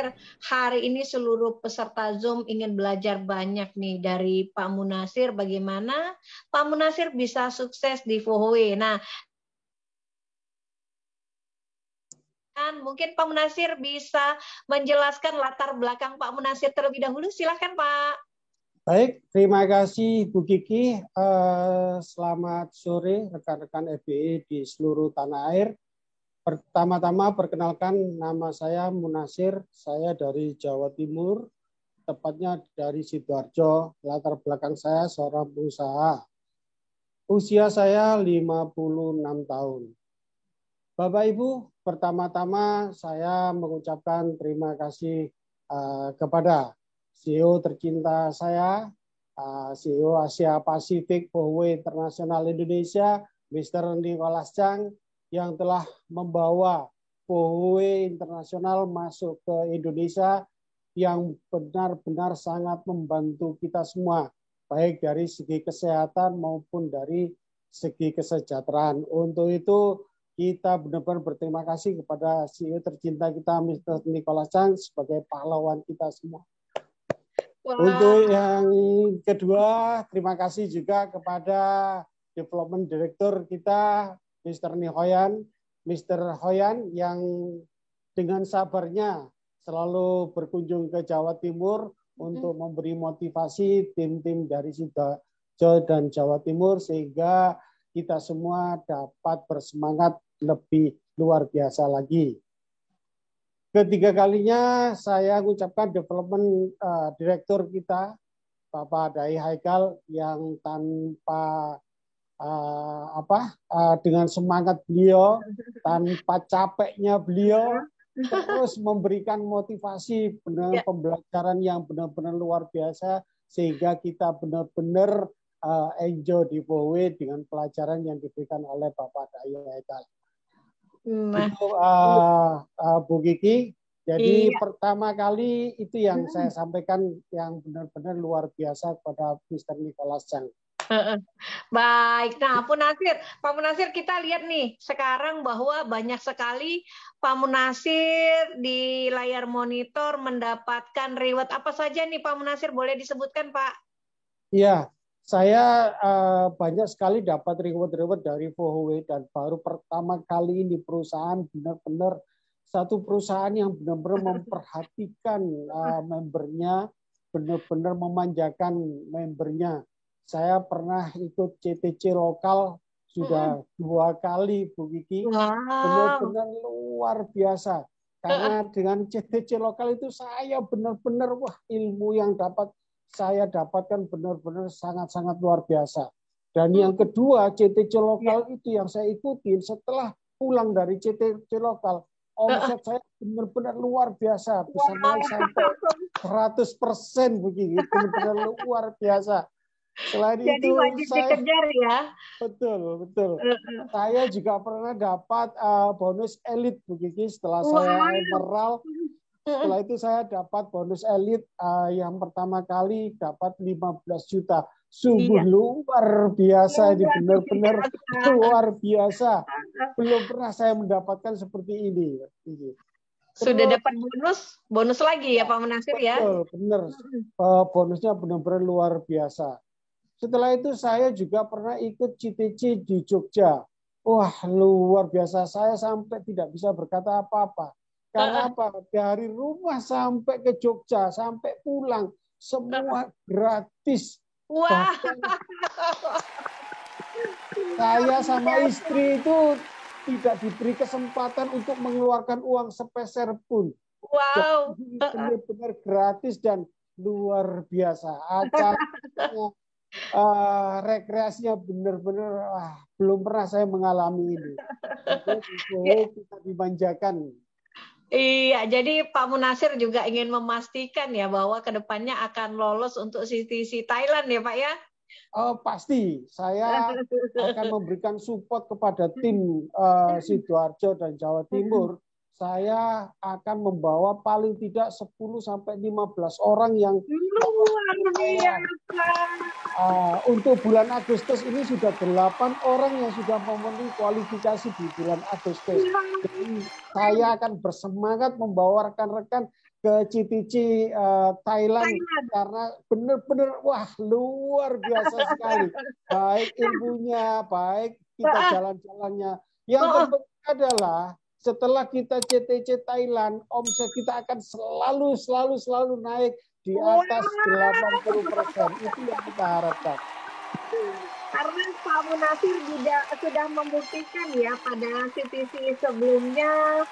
Munasir, hari ini seluruh peserta Zoom ingin belajar banyak nih dari Pak Munasir bagaimana Pak Munasir bisa sukses di FOHW. Nah, mungkin Pak Munasir bisa menjelaskan latar belakang Pak Munasir terlebih dahulu. Silakan Pak. Baik, terima kasih Bu Kiki. Selamat sore rekan-rekan FBI di seluruh tanah air. Pertama-tama perkenalkan, nama saya Munasir, saya dari Jawa Timur, tepatnya dari Sidoarjo. Latar belakang saya seorang pengusaha. Usia saya 56 tahun. Bapak Ibu, pertama-tama saya mengucapkan terima kasih kepada CEO tercinta saya, CEO Asia Pasifik FOHW Internasional Indonesia, Mr. Nicholas Chang, yang telah membawa FOHW Internasional masuk ke Indonesia, yang benar-benar sangat membantu kita semua, baik dari segi kesehatan maupun dari segi kesejahteraan. Untuk itu, kita benar-benar berterima kasih kepada CEO tercinta kita, Mr. Nicholas Chang, sebagai pahlawan kita semua. Wow. Untuk yang kedua, terima kasih juga kepada Development Director kita, Mr. Nihoyan, Mr. Hoyan, yang dengan sabarnya selalu berkunjung ke Jawa Timur untuk memberi motivasi tim-tim dari Sidoarjo dan Jawa Timur, sehingga kita semua dapat bersemangat lebih luar biasa lagi. Ketiga kalinya saya mengucapkan development director kita, Bapak Dai Haikal, yang tanpa dengan semangat beliau, tanpa capeknya beliau, terus memberikan motivasi dengan pembelajaran yang benar-benar luar biasa, sehingga kita benar-benar enjoy di FOHW dengan pelajaran yang diberikan oleh Bapak Dai Haikal. Itu Bu Kiki. Jadi pertama kali itu yang saya sampaikan yang benar-benar luar biasa kepada Mr. Nicholas Chang. Baik, nah Pak Munasir kita lihat nih sekarang bahwa banyak sekali Pak Munasir di layar monitor mendapatkan reward apa saja nih Pak Munasir, boleh disebutkan Pak? Iya. Saya banyak sekali dapat reward-reward dari FOHW, dan baru pertama kali ini perusahaan benar-benar satu perusahaan yang benar-benar memperhatikan membernya, benar-benar memanjakan membernya. Saya pernah ikut CTC lokal sudah 2 kali, Bu Kiki. Benar-benar luar biasa. Karena dengan CTC lokal itu saya benar-benar ilmu yang saya dapatkan benar-benar sangat-sangat luar biasa. Dan yang kedua, CTC lokal itu yang saya ikutin setelah pulang dari CTC lokal, omset saya benar-benar luar biasa, bisa naik sampai 100% begini, benar-benar luar biasa. Selain jadi itu, wajib dikejar ya. Betul. Saya juga pernah dapat bonus elit begini setelah saya emerald. Setelah itu saya dapat bonus elit yang pertama kali dapat 15 juta. Sungguh luar biasa, ini benar-benar luar biasa. Belum pernah saya mendapatkan seperti ini. Sudah dapat bonus lagi ya Pak Munasir ya? Betul, benar. Bonusnya benar-benar luar biasa. Setelah itu saya juga pernah ikut CTC di Jogja. Wah, luar biasa. Saya sampai tidak bisa berkata apa-apa. Karena apa? Dari rumah sampai ke Jogja, sampai pulang, semua gratis. Wah. Saya sama istri itu tidak diberi kesempatan untuk mengeluarkan uang sepeser pun. Wow. Benar-benar gratis dan luar biasa. Acaranya, rekreasinya benar-benar belum pernah saya mengalami ini. Kita dimanjakan. Iya, jadi Pak Munasir juga ingin memastikan ya bahwa kedepannya akan lolos untuk CTC Thailand ya Pak ya? Pasti, saya akan memberikan support kepada tim Sidoarjo dan Jawa Timur. Saya akan membawa paling tidak 10-15 orang yang luar biasa. Untuk bulan Agustus ini sudah 8 orang yang sudah memenuhi kualifikasi di bulan Agustus. Jadi saya akan bersemangat membawa rekan-rekan ke Citici Thailand karena benar-benar wah luar biasa sekali. Baik ilmunya, baik kita jalan-jalannya. Yang terpenting adalah setelah kita CTC Thailand, omset kita akan selalu naik di atas 80%. Itu yang kita harapkan. Karena Pak Munasir sudah membuktikan ya pada CTC sebelumnya,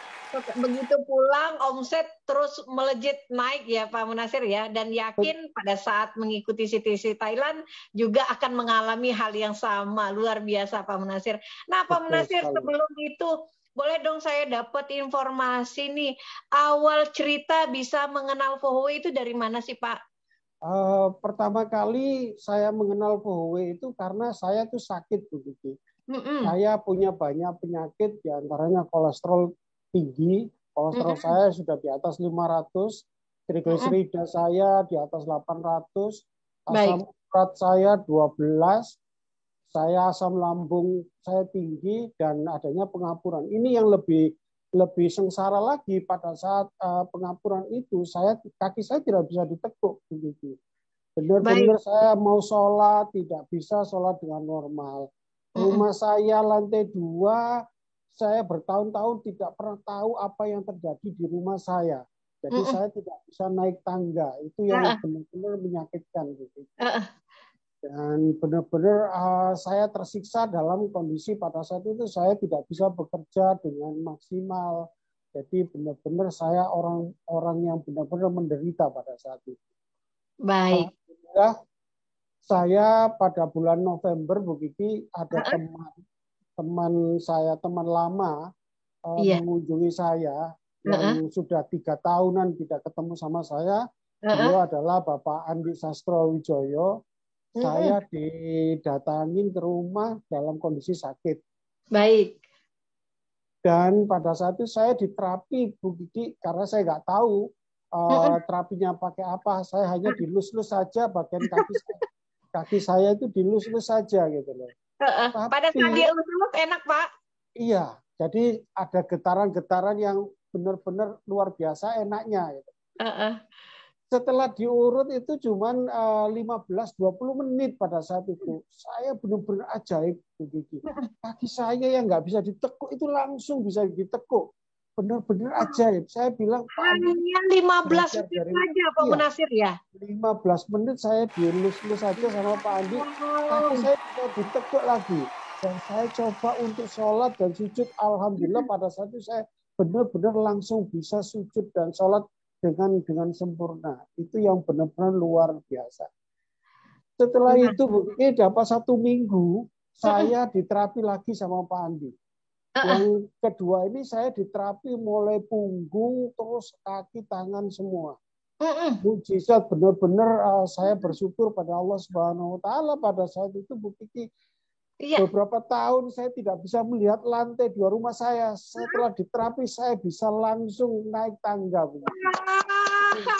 begitu pulang omset terus melejit naik ya Pak Munasir ya, dan yakin pada saat mengikuti CTC Thailand juga akan mengalami hal yang sama. Luar biasa Pak Munasir. Nah Pak Munasir, sebelum itu boleh dong saya dapat informasi nih, awal cerita bisa mengenal Fohowe itu dari mana sih Pak? Pertama kali saya mengenal Fohowe itu karena saya tuh sakit begitu. Saya punya banyak penyakit, diantaranya kolesterol tinggi. Kolesterol saya sudah di atas 500, trigliserida saya di atas 800, asam urat saya 12, saya asam lambung saya tinggi, dan adanya pengapuran. Ini yang lebih sengsara lagi pada saat pengapuran itu, kaki saya tidak bisa ditekuk begitu. Benar-benar saya mau sholat tidak bisa sholat dengan normal. Rumah saya lantai 2, saya bertahun-tahun tidak pernah tahu apa yang terjadi di rumah saya. Jadi saya tidak bisa naik tangga. Itu yang benar-benar menyakitkan gitu. Dan benar-benar saya tersiksa dalam kondisi pada saat itu saya tidak bisa bekerja dengan maksimal. Jadi benar-benar saya orang yang benar-benar menderita pada saat itu. Baik. Saya pada bulan November begitu ada teman lama mengunjungi saya yang sudah 3 tahunan tidak ketemu sama saya. Beliau adalah Bapak Andi Sastrowijoyo. Saya didatangin ke rumah dalam kondisi sakit. Baik. Dan pada saat itu saya diterapi Bu Kiki karena saya nggak tahu terapinya pakai apa. Saya hanya dilus-lus saja bagian kaki saya. Kaki saya itu dilus-lus saja gitu loh. Pada saat dilus-lus enak Pak? Iya. Jadi ada getaran-getaran yang benar-benar luar biasa enaknya. Gitu. Setelah diurut itu cuman 15-20 menit pada saat itu. Saya benar-benar ajaib begitu. Kaki saya yang nggak bisa ditekuk itu langsung bisa ditekuk. Benar-benar ajaib. Saya bilang hanya 15 menit saja Pak Munasir ya. 15 menit saya dilus-lus saja sama Pak Andi. Kaki saya bisa ditekuk lagi. Dan saya coba untuk sholat dan sujud. Alhamdulillah pada saat itu saya benar-benar langsung bisa sujud dan sholat dengan sempurna. Itu yang benar-benar luar biasa. Setelah itu dapat 1 minggu saya diterapi lagi sama Pak Andi. Yang kedua ini saya diterapi mulai punggung terus kaki tangan semua. Mujizat benar-benar saya bersyukur pada Allah Subhanahu wa taala pada saat itu Bu Kiki. Beberapa tahun saya tidak bisa melihat lantai 2 rumah saya. Setelah diterapi saya bisa langsung naik tangga.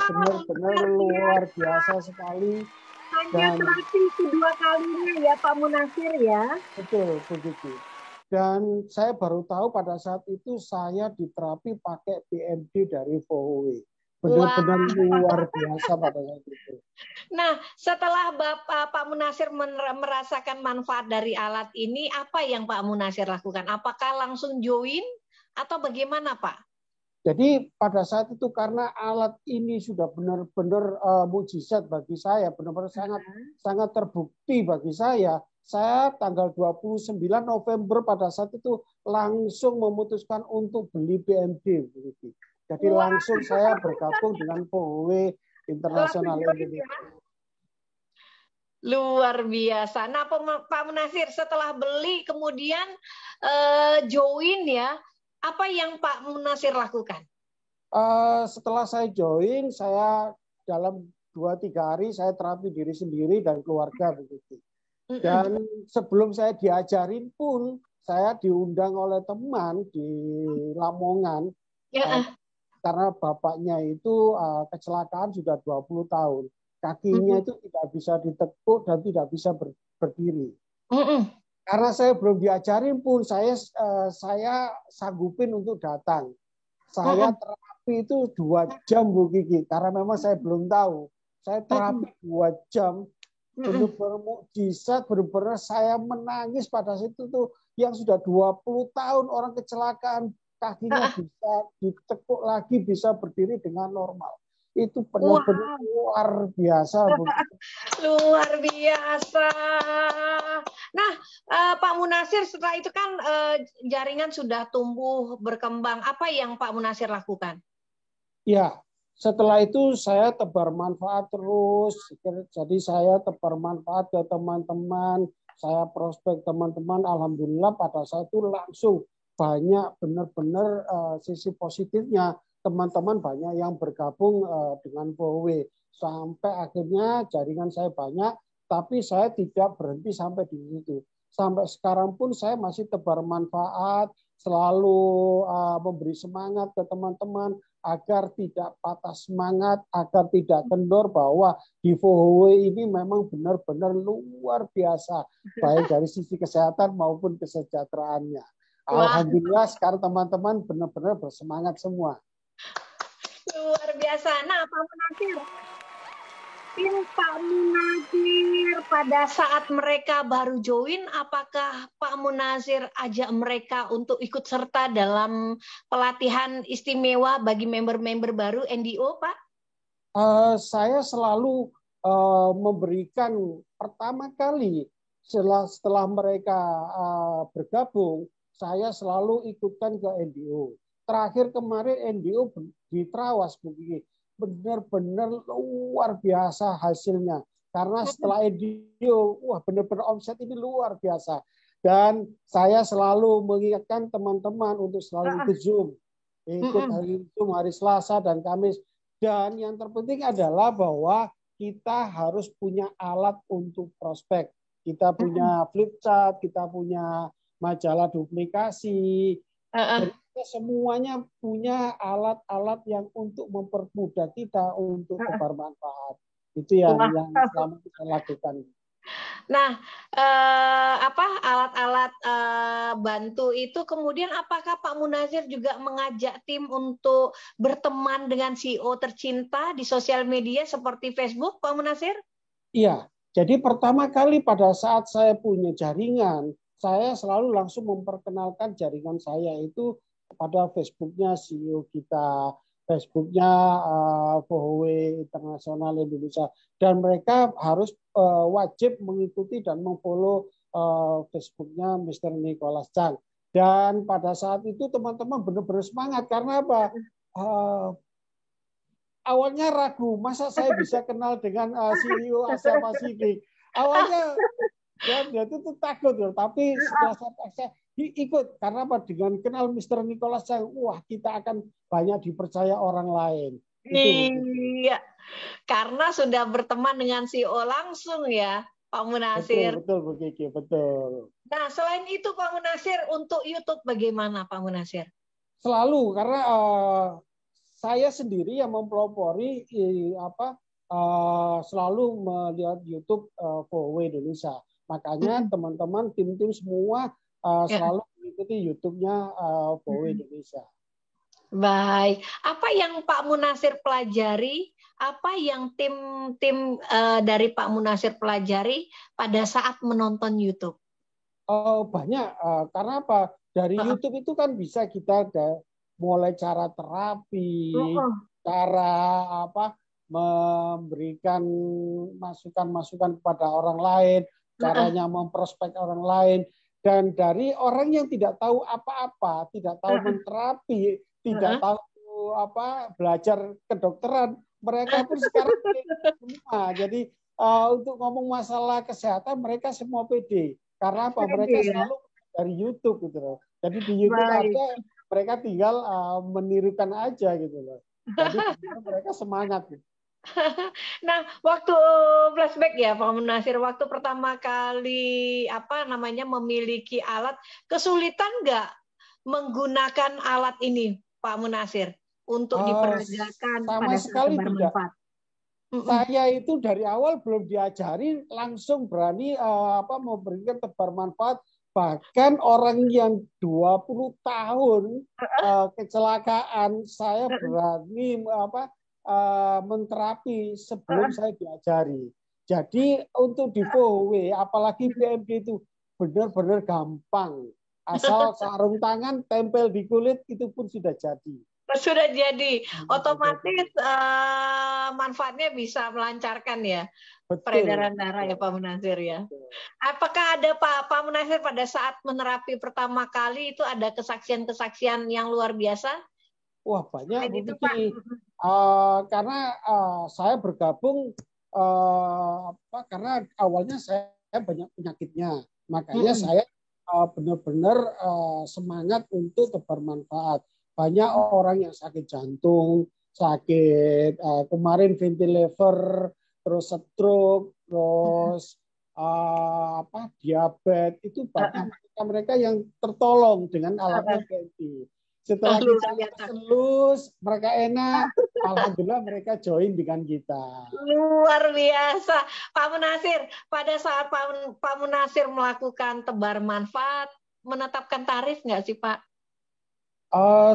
Benar-benar luar biasa sekali. Hanya terapi kedua kalinya ya Pak Munasir ya. Betul, begitu. Dan saya baru tahu pada saat itu saya diterapi pakai PMD dari Fohowe. Benar-benar luar biasa pada saat itu. Nah, setelah Pak Munasir merasakan manfaat dari alat ini, apa yang Pak Munasir lakukan? Apakah langsung join atau bagaimana Pak? Jadi pada saat itu karena alat ini sudah benar-benar mujizat bagi saya, benar-benar sangat terbukti bagi saya tanggal 29 November pada saat itu langsung memutuskan untuk beli PMD. Jadi langsung saya bergabung dengan Fohowe International Indonesia. Luar biasa. Nah, Pak Munasir setelah beli kemudian join ya, apa yang Pak Munasir lakukan? Setelah saya join, saya dalam 2-3 hari saya terapi diri sendiri dan keluarga begitu. Dan sebelum saya diajarin pun saya diundang oleh teman di Lamongan. Karena bapaknya itu kecelakaan sudah 20 tahun. Kakinya itu tidak bisa ditekuk dan tidak bisa berdiri. Karena saya belum diajarin pun, saya sanggupin untuk datang. Saya terapi itu 2 jam, Bu Kiki, karena memang saya belum tahu. Saya terapi 2 jam, benar-benar mukjizat, benar-benar saya menangis pada situ tuh, yang sudah 20 tahun orang kecelakaan, kakinya bisa ditekuk lagi, bisa berdiri dengan normal. Itu benar-benar Wow. luar biasa, Bu Kiki. Luar biasa. Nah, Pak Munasir, setelah itu kan jaringan sudah tumbuh berkembang. Apa yang Pak Munasir lakukan? Ya, setelah itu saya tebar manfaat terus. Jadi saya tebar manfaat ke teman-teman, saya prospek teman-teman. Alhamdulillah pada saat itu langsung banyak benar-benar sisi positifnya. Teman-teman banyak yang bergabung dengan POW. Sampai akhirnya jaringan saya banyak, tapi saya tidak berhenti sampai di situ. Sampai sekarang pun saya masih tebar manfaat, selalu memberi semangat ke teman-teman agar tidak patah semangat, agar tidak kendor, bahwa giveaway ini memang benar-benar luar biasa, baik dari sisi kesehatan maupun kesejahteraannya. Wah, Alhamdulillah sekarang teman-teman benar-benar bersemangat semua. luar biasa. Nah, Pak Munasir, Pak Munasir pada saat mereka baru join, apakah Pak Munasir ajak mereka untuk ikut serta dalam pelatihan istimewa bagi member-member baru NDO, Pak? Saya selalu memberikan pertama kali setelah mereka bergabung, saya selalu ikutkan ke NDO. Terakhir kemarin NDO di Trawas, begini, benar-benar luar biasa hasilnya. Karena setelah NDO, wah benar-benar omset ini luar biasa. Dan saya selalu mengingatkan teman-teman untuk selalu ikut Zoom. Ikut hari Zoom, hari Selasa dan Kamis. Dan yang terpenting adalah bahwa kita harus punya alat untuk prospek. Kita punya flip chart, kita punya majalah duplikasi. Dan kita semuanya punya alat-alat yang untuk mempermudah kita untuk tebar manfaat. Itu yang selama kita lakukan. Nah, alat-alat bantu itu kemudian apakah Pak Munasir juga mengajak tim untuk berteman dengan CEO tercinta di sosial media seperti Facebook, Pak Munasir? Iya, jadi pertama kali pada saat saya punya jaringan, saya selalu langsung memperkenalkan jaringan saya itu pada Facebooknya CEO kita, Facebooknya POW Internasional Indonesia, dan mereka harus wajib mengikuti dan memfollow Facebooknya Mr. Nicholas Chang. Dan pada saat itu teman-teman benar-benar semangat karena apa? Awalnya ragu, masa saya bisa kenal dengan CEO Asia Pasifik. Awalnya dia itu takut, tapi setelah saya ikut karena apa, dengan kenal Mr. Nicholas Chang, wah kita akan banyak dipercaya orang lain. Iya, karena sudah berteman dengan CEO langsung ya, Pak Munasir. Betul, Bu Kiki, betul. Nah, selain itu Pak Munasir, untuk YouTube bagaimana Pak Munasir? Selalu, karena saya sendiri yang mempelopori selalu melihat YouTube POW Indonesia. Makanya teman-teman tim-tim semua selalu mengikuti YouTube-nya POW Indonesia. Baik, apa yang Pak Munasir pelajari? Apa yang tim dari Pak Munasir pelajari pada saat menonton YouTube? Banyak, karena apa? Dari YouTube itu kan bisa kita mulai cara terapi, cara memberikan masukan-masukan kepada orang lain, caranya memprospek orang lain, dan dari orang yang tidak tahu apa-apa, tidak tahu menterapi, tidak tahu belajar kedokteran, mereka pun sekarang semua. Jadi untuk ngomong masalah kesehatan mereka semua pede. Karena apa? Mereka selalu dari YouTube gitu loh. Jadi di YouTube ada, mereka tinggal menirukan aja gitu loh. Jadi mereka semangat. Nah, waktu flashback ya Pak Munasir, waktu pertama kali memiliki alat, kesulitan nggak menggunakan alat ini Pak Munasir untuk diperagakan pada saat tebar manfaat? Saya itu dari awal belum diajari, langsung berani memberikan tebar manfaat Bahkan orang yang 20 tahun kecelakaan, saya berani menterapi sebelum saya diajari. Jadi untuk di FOW, apalagi PMD itu benar-benar gampang. Asal sarung tangan tempel di kulit itu pun sudah jadi. Sudah jadi, otomatis manfaatnya bisa melancarkan ya. Betul. Peredaran darah ya Pak Munasir ya. Apakah ada Pak Munasir pada saat menerapi pertama kali itu ada kesaksian-kesaksian yang luar biasa? Wah banyak Bu Itu, Kiki. Karena saya bergabung karena awalnya saya banyak penyakitnya, makanya saya benar-benar semangat untuk tebar manfaat. Banyak orang yang sakit jantung, sakit kemarin ventilator, terus stroke, terus diabetes, itu banyak mereka yang tertolong dengan alatnya PMD. Setelah kita selus, mereka enak, alhamdulillah mereka join dengan kita. Luar biasa. Pak Munasir, pada saat Pak Munasir melakukan tebar manfaat, menetapkan tarif nggak sih Pak?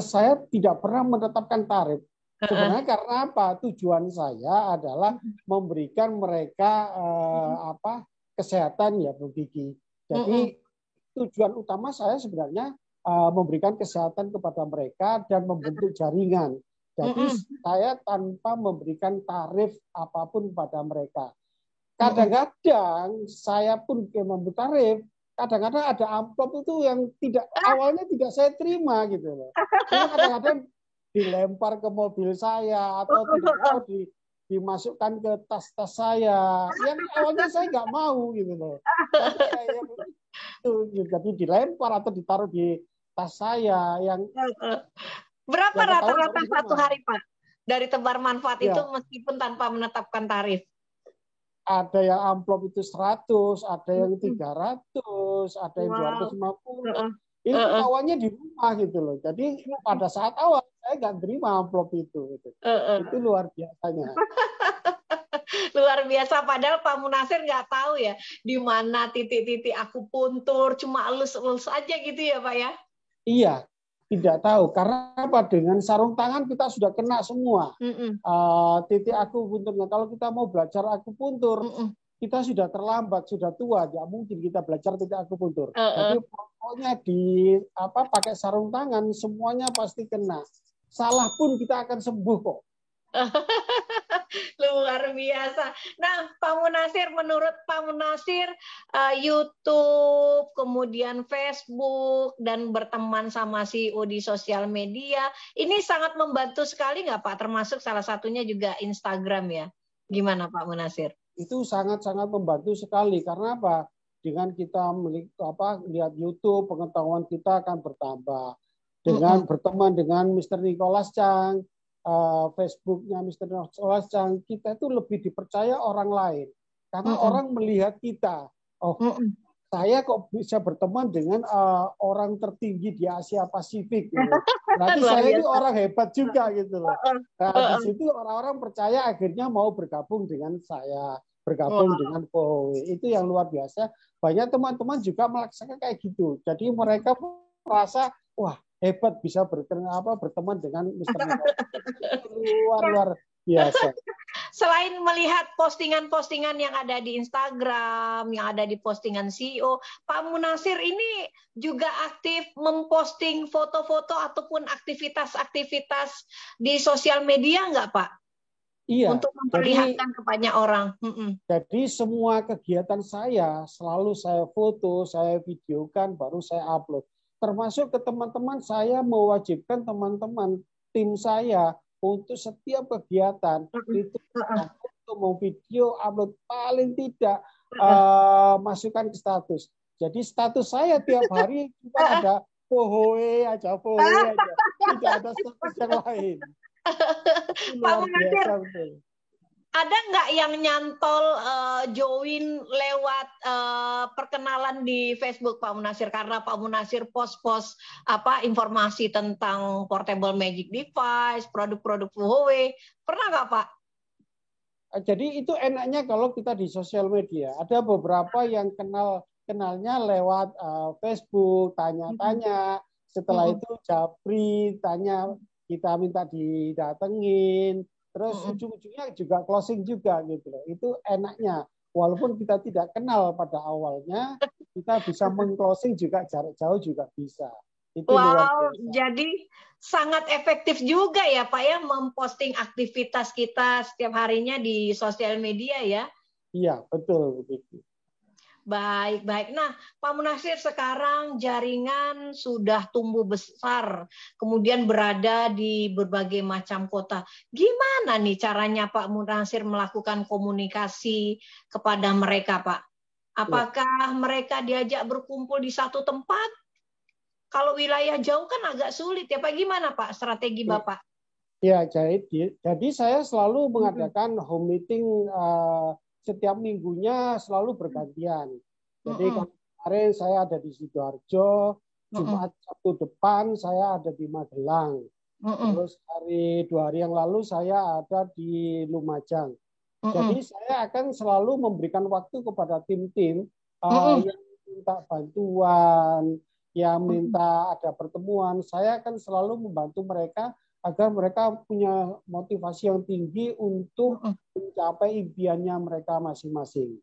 Saya tidak pernah menetapkan tarif. Sebenarnya karena apa? Tujuan saya adalah memberikan mereka kesehatan ya Bu Kiki. Jadi tujuan utama saya sebenarnya memberikan kesehatan kepada mereka dan membentuk jaringan. Jadi saya tanpa memberikan tarif apapun pada mereka. Kadang-kadang saya pun memberi tarif, kadang-kadang ada amplop itu yang awalnya tidak saya terima gitu loh. Kadang-kadang dilempar ke mobil saya atau tidak tahu dimasukkan ke tas-tas saya. Yang awalnya saya nggak mau gitu loh. Jadi dilempar atau ditaruh di tas saya yang berapa rata-rata satu hari Pak dari tebar manfaat itu meskipun tanpa menetapkan tarif? Ada yang amplop itu 100, ada yang 300, ada yang 250. Itu awalnya di rumah gitu loh. Jadi pada saat awal saya nggak terima amplop itu. Itu luar biasanya. Luar biasa, padahal Pak Munasir nggak tahu ya di mana titik-titik akupuntur, cuma elus-elus aja gitu ya Pak ya? Iya, tidak tahu. Karena apa? Dengan sarung tangan kita sudah kena semua. Titik akupunturnya. Kalau kita mau belajar akupuntur, kita sudah terlambat, sudah tua, tidak mungkin kita belajar titik akupuntur. Jadi pokoknya pakai sarung tangan semuanya pasti kena. Salah pun kita akan sembuh kok. Luar biasa. Nah, Pak Munasir, menurut Pak Munasir, YouTube, kemudian Facebook, dan berteman sama CEO di sosial media, ini sangat membantu sekali nggak Pak? Termasuk salah satunya juga Instagram ya. Gimana Pak Munasir? Itu sangat-sangat membantu sekali. Karena apa? Dengan kita lihat YouTube, pengetahuan kita akan bertambah. Dengan berteman dengan Mr. Nicholas Chang, Facebooknya Mr. Nicholas Chang, kita itu lebih dipercaya orang lain karena orang melihat kita. Saya kok bisa berteman dengan orang tertinggi di Asia Pasifik. Gitu. Berarti saya ini orang hebat juga gitu loh. Nah, di situ orang-orang percaya akhirnya mau bergabung dengan saya, bergabung dengan POW. Itu yang luar biasa. Banyak teman-teman juga melaksanakan kayak gitu. Jadi mereka merasa wah hebat bisa berteman dengan Mr. Nicholas. Luar biasa. Selain melihat postingan-postingan yang ada di Instagram, yang ada di postingan CEO, Pak Munasir ini juga aktif memposting foto-foto ataupun aktivitas-aktivitas di sosial media nggak Pak? Iya. Untuk memperlihatkan ke banyak orang. Jadi semua kegiatan saya selalu saya foto, saya videokan, baru saya upload. Termasuk ke teman-teman, saya mewajibkan teman-teman tim saya untuk setiap kegiatan itu untuk mau video upload paling tidak masukkan ke status. Jadi status saya tiap hari cuma ada pohoe aja, tidak ada status yang lain. Pak Munasir, ada nggak yang nyantol join lewat perkenalan di Facebook Pak Munasir karena Pak Munasir post-post informasi tentang portable magic device, produk-produk Huawei, pernah nggak Pak? Jadi itu enaknya kalau kita di sosial media ada beberapa yang kenal kenalnya lewat Facebook, tanya-tanya. Setelah itu japri, tanya, kita minta didatengin. Terus ujung-ujungnya juga closing juga gitu loh. Itu enaknya. Walaupun kita tidak kenal pada awalnya, kita bisa meng-closing juga jarak jauh juga bisa. Itu luar Wow, biasa. jadi sangat efektif juga ya Pak ya memposting aktivitas kita setiap harinya di sosial media ya. Iya, betul begitu. Baik, baik. Nah, Pak Munasir, sekarang jaringan sudah tumbuh besar, kemudian berada di berbagai macam kota. Gimana nih caranya Pak Munasir melakukan komunikasi kepada mereka, Pak? Ya. Apakah mereka diajak berkumpul di satu tempat? Kalau wilayah jauh kan agak sulit ya, Pak. Gimana, Pak, strategi Bapak? Ya, jadi saya selalu mengadakan home meeting setiap minggunya selalu bergantian. Jadi kemarin saya ada di Sidoarjo, Jumat Sabtu depan saya ada di Magelang. Terus 2 hari yang lalu saya ada di Lumajang. Jadi saya akan selalu memberikan waktu kepada tim-tim yang minta bantuan, yang minta ada pertemuan. Saya akan selalu membantu mereka agar mereka punya motivasi yang tinggi untuk mencapai impiannya mereka masing-masing.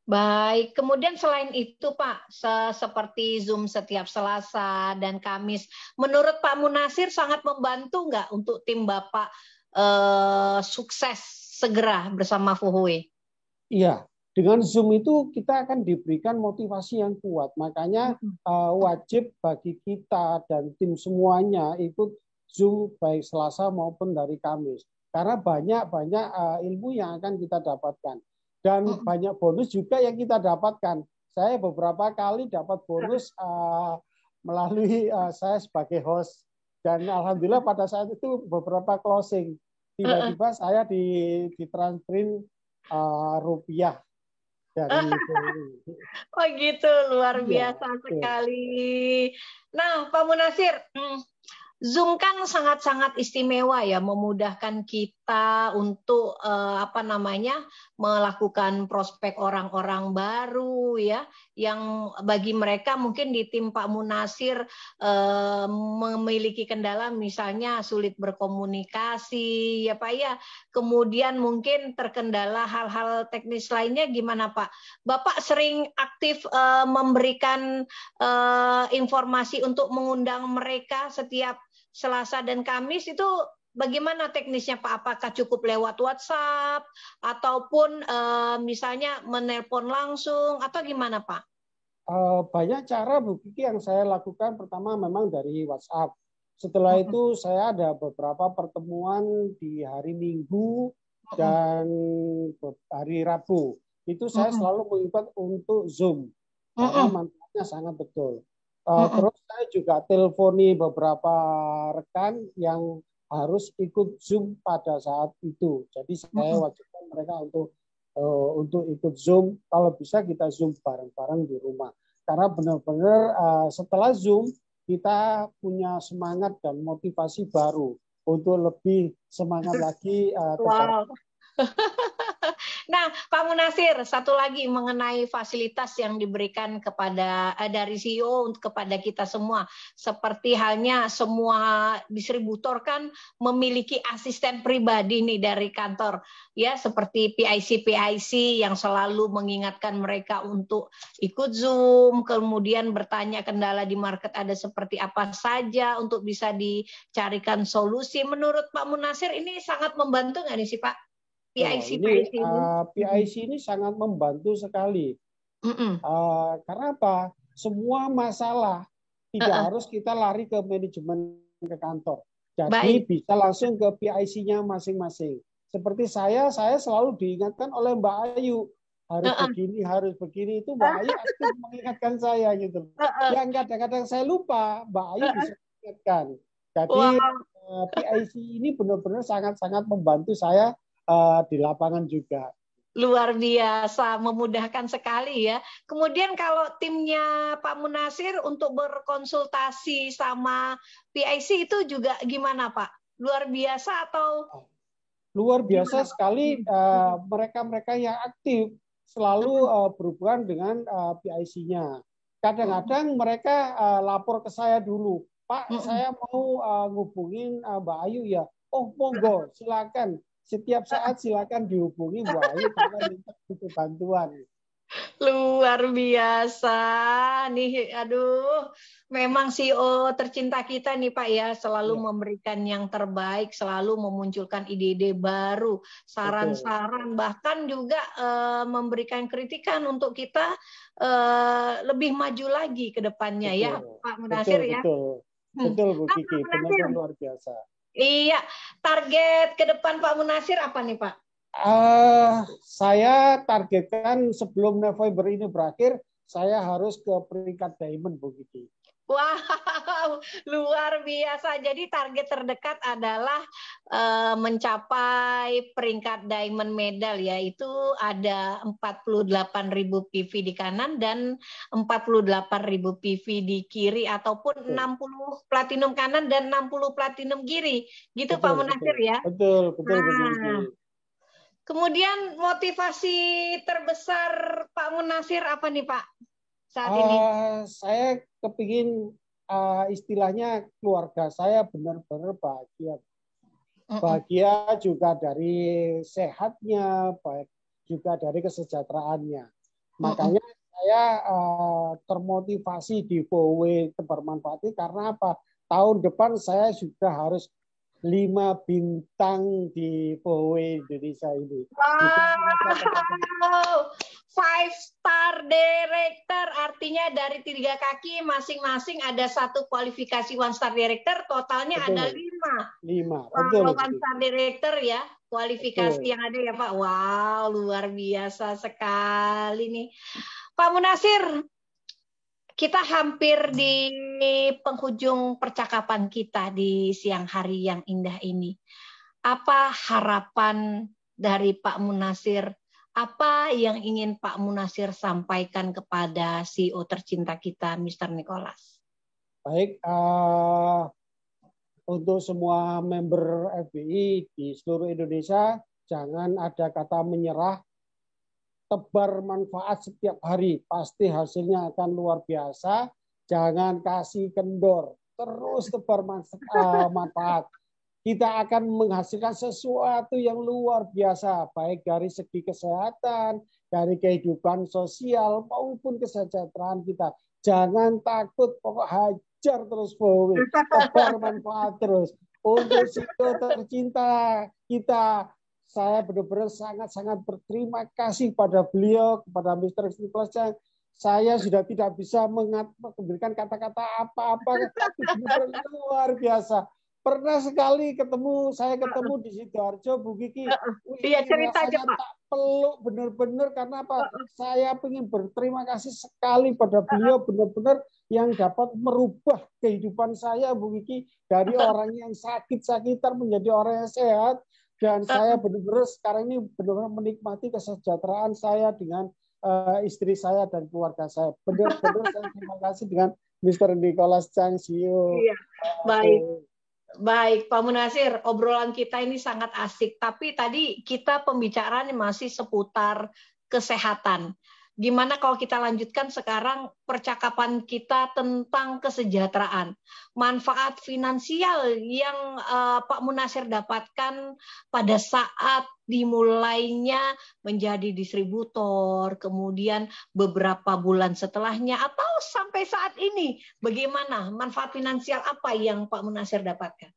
Baik, kemudian selain itu Pak, seperti Zoom setiap Selasa dan Kamis, menurut Pak Munasir sangat membantu nggak untuk tim Bapak sukses segera bersama Fuhui? Iya, dengan Zoom itu kita akan diberikan motivasi yang kuat. Makanya wajib bagi kita dan tim semuanya ikut Zoom baik Selasa maupun dari Kamis. Karena banyak ilmu yang akan kita dapatkan. Dan banyak bonus juga yang kita dapatkan. Saya beberapa kali dapat bonus melalui saya sebagai host. Dan alhamdulillah pada saat itu beberapa closing. Tiba-tiba saya ditransferin rupiah dari Oh gitu, luar ya, biasa sekali. Nah, Pak Munasir, Zoom kan sangat-sangat istimewa ya, memudahkan kita untuk melakukan prospek orang-orang baru ya, yang bagi mereka mungkin di tim Pak Munasir memiliki kendala misalnya sulit berkomunikasi ya Pak ya, kemudian mungkin terkendala hal-hal teknis lainnya gimana Pak? Bapak sering aktif memberikan informasi untuk mengundang mereka setiap Selasa dan Kamis itu bagaimana teknisnya Pak? Apakah cukup lewat WhatsApp ataupun misalnya menelpon langsung atau gimana Pak? Banyak cara Bu Kiki yang saya lakukan. Pertama memang dari WhatsApp. Setelah itu saya ada beberapa pertemuan di hari Minggu dan hari Rabu. Itu saya selalu mengikut untuk Zoom karena manfaatnya sangat betul. Terus saya juga telponi beberapa rekan yang harus ikut Zoom pada saat itu. Jadi saya wajibkan mereka untuk ikut Zoom. Kalau bisa kita Zoom bareng-bareng di rumah. Karena benar-benar setelah Zoom kita punya semangat dan motivasi baru untuk lebih semangat lagi. Wow. Nah, Pak Munasir, satu lagi mengenai fasilitas yang diberikan kepada dari CEO kepada kita semua. Seperti halnya semua distributor kan memiliki asisten pribadi nih dari kantor. Ya, seperti PIC yang selalu mengingatkan mereka untuk ikut Zoom, kemudian bertanya kendala di market ada seperti apa saja untuk bisa dicarikan solusi. Menurut Pak Munasir ini sangat membantu nggak nih sih Pak? PIC ini sangat membantu sekali. Karena apa? Semua masalah tidak harus kita lari ke manajemen ke kantor. Jadi bisa langsung ke PIC-nya masing-masing. Seperti saya selalu diingatkan oleh Mbak Ayu. Harus begini. Itu Mbak Ayu aktif mengingatkan saya gitu. Yang kadang-kadang saya lupa, Mbak Ayu bisa mengingatkan. Jadi PIC ini benar-benar sangat-sangat membantu saya di lapangan juga. Luar biasa, memudahkan sekali ya. Kemudian kalau timnya Pak Munasir untuk berkonsultasi sama PIC itu juga gimana Pak? Luar biasa atau? Luar biasa sekali mereka-mereka yang aktif. selalu berhubungan dengan PIC-nya. Kadang-kadang mereka lapor ke saya dulu, Pak, saya mau ngubungin Mbak Ayu ya. Oh, monggo, silakan. Setiap saat silakan dihubungi Mbak Ayu karena minta butuh bantuan. Luar biasa nih, aduh, memang CEO tercinta kita nih Pak ya, selalu memberikan yang terbaik, selalu memunculkan ide-ide baru, saran-saran, bahkan juga memberikan kritikan untuk kita lebih maju lagi ke depannya ya Pak Munasir ya. Betul Bu Kiki, benar-benar luar biasa. Iya, target ke depan Pak Munasir apa nih Pak? Saya targetkan sebelum November ini berakhir, saya harus ke peringkat diamond, Bu Kiki. Wow, luar biasa. Jadi target terdekat adalah mencapai peringkat diamond medal, yaitu ada 48.000 PV di kanan dan 48.000 PV di kiri, ataupun 60 platinum kanan dan 60 platinum kiri. Gitu Pak Munasir ya? Betul, Bu Kiki. Kemudian motivasi terbesar Pak Munasir apa nih Pak saat ini? Saya kepingin istilahnya keluarga saya benar-benar bahagia. Bahagia juga dari sehatnya, baik juga dari kesejahteraannya. Makanya saya termotivasi di VW Tebar Manfaati karena apa? Tahun depan saya sudah harus 5 bintang di VW Indonesia ini. Wow, 5-star director, artinya dari 3 kaki masing-masing ada 1 kualifikasi 1-star director, totalnya ada 5. 5, betul. 1-star director ya, kualifikasi yang ada ya Pak. Wow, luar biasa sekali nih. Pak Munasir, kita hampir di penghujung percakapan kita di siang hari yang indah ini. Apa harapan dari Pak Munasir? Apa yang ingin Pak Munasir sampaikan kepada CEO tercinta kita, Mr. Nicholas? Baik, untuk semua member FBI di seluruh Indonesia, jangan ada kata menyerah. Tebar manfaat setiap hari, pasti hasilnya akan luar biasa. Jangan kasih kendor, terus tebar manfaat. Kita akan menghasilkan sesuatu yang luar biasa, baik dari segi kesehatan, dari kehidupan sosial, maupun kesejahteraan kita. Jangan takut, pokok hajar terus VW, tebar manfaat terus. Untuk CEO tercinta kita, saya benar-benar sangat-sangat berterima kasih pada beliau, kepada Mr. Nicholas Chang. Saya sudah tidak bisa memberikan kata-kata apa-apa, tapi benar-benar luar biasa. Pernah sekali saya ketemu di Sidoarjo, Bu Kiki. Iya, cerita aja Pak. Tak peluk benar-benar karena apa? Saya ingin berterima kasih sekali pada beliau, benar-benar yang dapat merubah kehidupan saya, Bu Kiki, dari orang yang sakit-sakitan menjadi orang yang sehat. Dan saya benar-benar sekarang ini benar-benar menikmati kesejahteraan saya dengan istri saya dan keluarga saya. Benar-benar saya terima kasih dengan Mr. Nicholas Chang, CEO. Iya, baik, Pak Munasir, obrolan kita ini sangat asik. Tapi tadi kita pembicaraan masih seputar kesehatan. Gimana kalau kita lanjutkan sekarang percakapan kita tentang kesejahteraan, manfaat finansial yang Pak Munasir dapatkan pada saat dimulainya menjadi distributor, kemudian beberapa bulan setelahnya atau sampai saat ini, bagaimana manfaat finansial apa yang Pak Munasir dapatkan?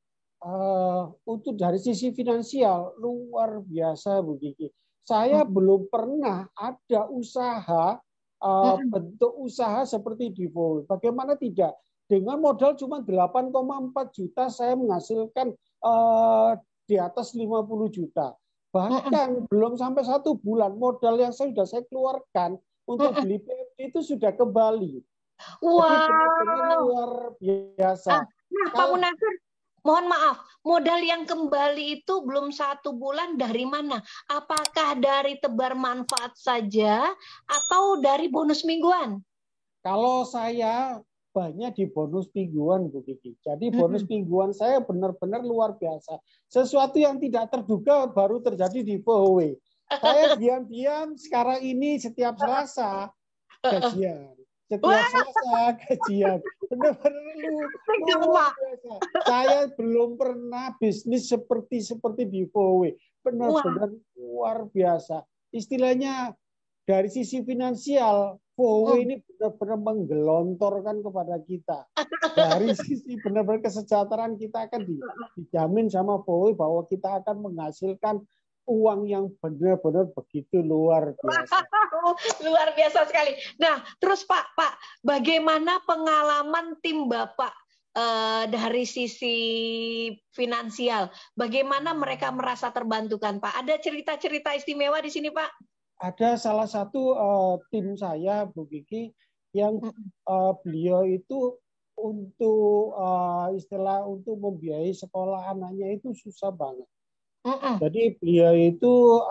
Untuk dari sisi finansial luar biasa, Bu Kiki. Saya belum pernah ada usaha, bentuk usaha seperti di VW. Bagaimana tidak? Dengan modal cuma 8,4 juta, saya menghasilkan di atas 50 juta. Bahkan belum sampai 1 bulan, modal yang sudah saya keluarkan untuk beli PFD itu sudah kembali. Wow. Jadi benar-benar luar biasa. Nah, Pak Munasir, mohon maaf, modal yang kembali itu belum 1 bulan dari mana? Apakah dari tebar manfaat saja atau dari bonus mingguan? Kalau saya banyak di bonus mingguan, Bu Kiki. Jadi bonus mingguan saya benar-benar luar biasa. Sesuatu yang tidak terduga baru terjadi di VW. Saya diam-diam sekarang ini setiap Selasa gajian. Setiap Wah, Selasa gajian. Benar-benar luar biasa. Saya belum pernah bisnis seperti di VW. wah, Benar-benar luar biasa. Istilahnya dari sisi finansial, VW ini benar-benar menggelontorkan kepada kita. Dari sisi benar-benar kesejahteraan kita akan dijamin sama VW bahwa kita akan menghasilkan uang yang benar-benar begitu luar biasa. luar biasa sekali. Nah, terus Pak, bagaimana pengalaman tim Bapak dari sisi finansial? Bagaimana mereka merasa terbantukan, Pak? Ada cerita-cerita istimewa di sini, Pak? Ada salah satu tim saya, Bu Kiki, yang beliau itu untuk istilah untuk membiayai sekolah anaknya itu susah banget. Jadi beliau itu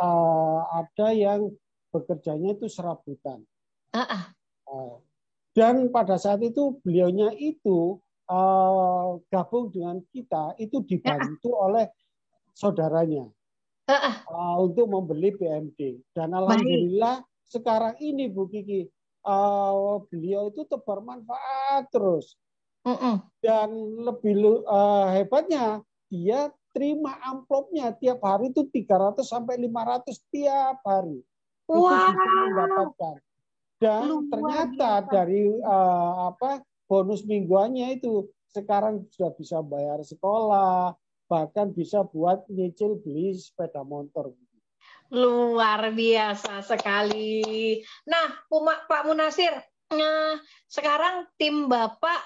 ada yang bekerjanya itu serabutan. Dan pada saat itu beliaunya itu gabung dengan kita itu dibantu oleh saudaranya untuk membeli BMD. Dan alhamdulillah sekarang ini Bu Kiki, beliau itu tebar manfaat terus. Dan lebih hebatnya dia terima amplopnya tiap hari itu 300 sampai 500 tiap hari. Itu bisa mendapatkan. Dan ternyata dari bonus mingguannya itu sekarang sudah bisa bayar sekolah, bahkan bisa buat nyicil beli sepeda motor. Luar biasa sekali. Nah, Pak Munasir, sekarang tim Bapak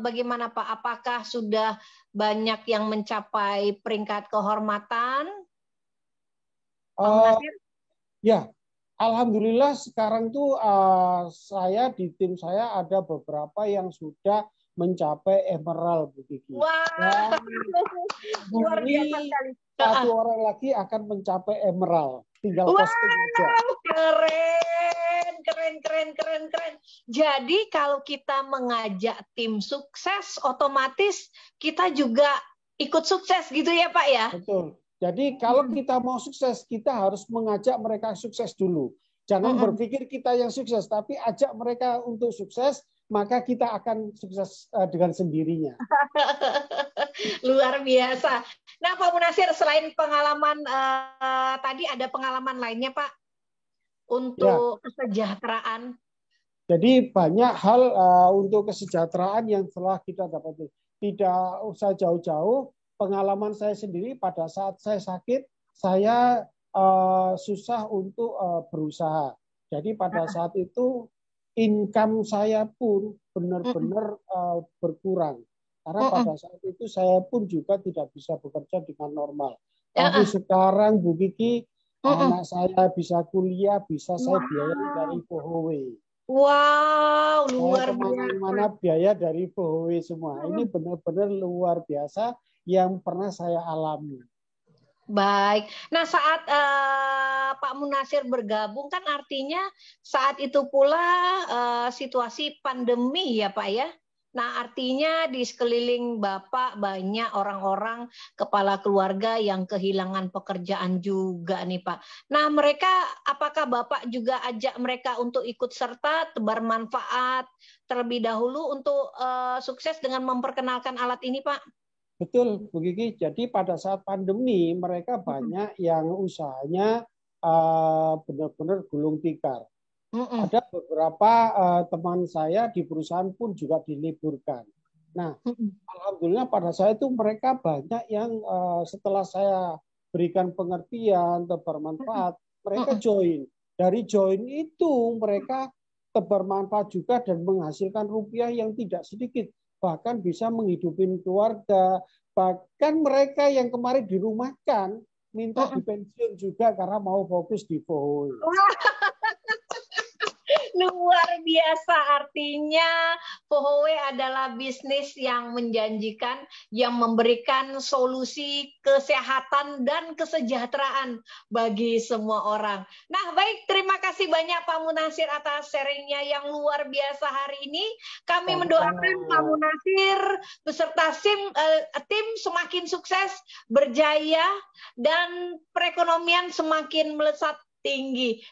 bagaimana Pak? Apakah sudah banyak yang mencapai peringkat kehormatan? Pak Munasir? Ya, alhamdulillah sekarang tuh saya di tim saya ada beberapa yang sudah mencapai emerald, Bu Kiki. Wah, luar biasa sekali. Satu orang lagi akan mencapai emerald. Tinggal posting aja. Keren. Jadi kalau kita mengajak tim sukses, otomatis kita juga ikut sukses gitu ya Pak ya? Betul. Jadi kalau kita mau sukses, kita harus mengajak mereka sukses dulu. Jangan berpikir kita yang sukses, tapi ajak mereka untuk sukses, maka kita akan sukses dengan sendirinya. Luar biasa. Nah, Pak Munasir, selain pengalaman tadi ada pengalaman lainnya, Pak, untuk kesejahteraan? Jadi banyak hal untuk kesejahteraan yang telah kita dapati. Tidak usah jauh-jauh, pengalaman saya sendiri pada saat saya sakit, saya susah untuk berusaha. Jadi pada saat itu income saya pun benar-benar berkurang. Karena pada saat itu saya pun juga tidak bisa bekerja dengan normal. Tapi sekarang Bu Kiki, anak saya bisa kuliah, bisa saya biayai dari VW. Wow, luar biasa. Mana biaya dari VW semua. Ini benar-benar luar biasa yang pernah saya alami. Baik. Nah, saat Pak Munasir bergabung kan artinya saat itu pula situasi pandemi ya Pak ya. Nah, artinya di sekeliling Bapak banyak orang-orang kepala keluarga yang kehilangan pekerjaan juga nih Pak. Nah, mereka apakah Bapak juga ajak mereka untuk ikut serta tebar manfaat terlebih dahulu untuk sukses dengan memperkenalkan alat ini Pak? Betul, Bu Kiki. Jadi pada saat pandemi mereka banyak yang usahanya benar-benar gulung tikar. Ada beberapa teman saya di perusahaan pun juga diliburkan. Nah, alhamdulillah pada saat itu mereka banyak yang setelah saya berikan pengertian, tebar manfaat, mereka join. Dari join itu mereka tebar manfaat juga dan menghasilkan rupiah yang tidak sedikit. Bahkan bisa menghidupi keluarga. Bahkan mereka yang kemarin dirumahkan minta dipensiun juga karena mau fokus di VW. Luar biasa, artinya Pohowe adalah bisnis yang menjanjikan, yang memberikan solusi kesehatan dan kesejahteraan bagi semua orang. Nah, baik, terima kasih banyak Pak Munasir atas sharingnya yang luar biasa hari ini. Kami mendoakan Pak Munasir beserta tim semakin sukses, berjaya, dan perekonomian semakin melesat tinggi.